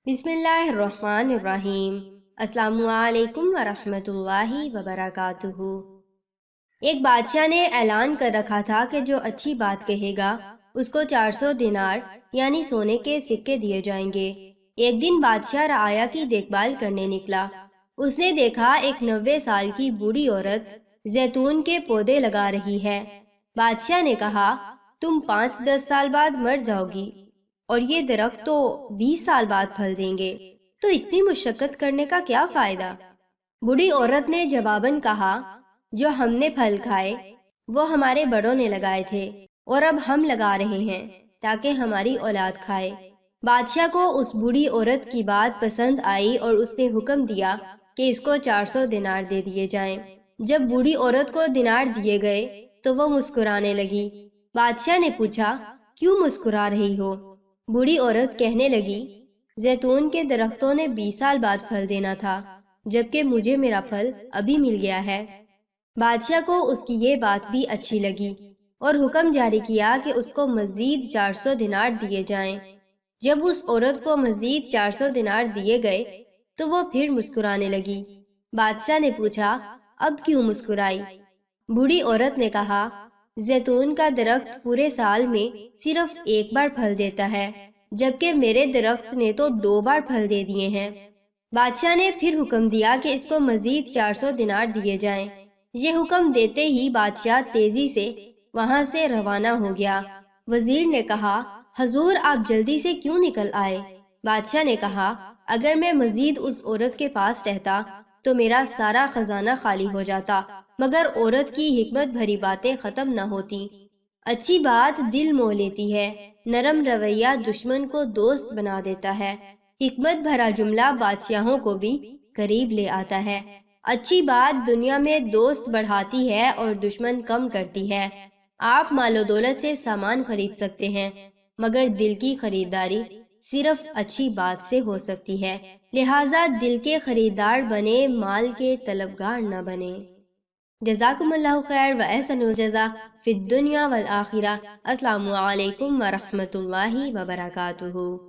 بسم اللہ الرحمن الرحیم۔ السلام علیکم ورحمۃ اللہ وبرکاتہ۔ ایک بادشاہ نے اعلان کر رکھا تھا کہ جو اچھی بات کہے گا اس کو 400 دینار یعنی سونے کے سکے دیے جائیں گے۔ ایک دن بادشاہ رعایا کی دیکھ بھال کرنے نکلا۔ اس نے دیکھا ایک 90 سال کی بوڑھی عورت زیتون کے پودے لگا رہی ہے۔ بادشاہ نے کہا، تم 5-10 سال بعد مر جاؤ گی اور یہ درخت تو 20 سال بعد پھل دیں گے، تو اتنی مشقت کرنے کا کیا فائدہ؟ بوڑھی عورت نے جواباً کہا، جو ہم نے پھل کھائے وہ ہمارے بڑوں نے لگائے تھے اور اب ہم لگا رہے ہیں تاکہ ہماری اولاد کھائے۔ بادشاہ کو اس بوڑھی عورت کی بات پسند آئی اور اس نے حکم دیا کہ اس کو 400 دینار دے دیے جائیں۔ جب بوڑھی عورت کو دینار دیے گئے تو وہ مسکرانے لگی۔ بادشاہ نے پوچھا، کیوں مسکرا رہی ہو؟ بوڑھی عورت کہنے لگی، زیتون کے درختوں نے 20 سال بعد پھل دینا تھا، جبکہ مجھے میرا پھل ابھی مل گیا ہے۔ بادشاہ کو اس کی یہ بات بھی اچھی لگی اور حکم جاری کیا کہ اس کو مزید 400 دینار دیے جائیں۔ جب اس عورت کو مزید 400 دینار دیے گئے تو وہ پھر مسکرانے لگی۔ بادشاہ نے پوچھا، اب کیوں مسکرائی؟ بوڑھی عورت نے کہا، زیتون کا درخت پورے سال میں صرف ایک بار پھل دیتا ہے، جبکہ میرے درخت نے تو 2 بار پھل دے دیے ہیں۔ بادشاہ نے پھر حکم دیا کہ اس کو مزید 400 دینار دیے جائیں۔ یہ حکم دیتے ہی بادشاہ تیزی سے وہاں سے روانہ ہو گیا۔ وزیر نے کہا، حضور آپ جلدی سے کیوں نکل آئے؟ بادشاہ نے کہا، اگر میں مزید اس عورت کے پاس رہتا تو میرا سارا خزانہ خالی ہو جاتا، مگر عورت کی حکمت بھری باتیں ختم نہ ہوتی۔ اچھی بات دل موہ لیتی ہے، نرم رویہ دشمن کو دوست بنا دیتا ہے، حکمت بھرا جملہ بادشاہوں کو بھی قریب لے آتا ہے۔ اچھی بات دنیا میں دوست بڑھاتی ہے اور دشمن کم کرتی ہے۔ آپ مال و دولت سے سامان خرید سکتے ہیں، مگر دل کی خریداری صرف اچھی بات سے ہو سکتی ہے، لہٰذا دل کے خریدار بنے، مال کے طلبگار نہ بنے۔ جزاکم اللہ خیر و احسن الجزا فی الدنیا والآخرہ۔ السلام علیکم ورحمۃ اللہ وبرکاتہ۔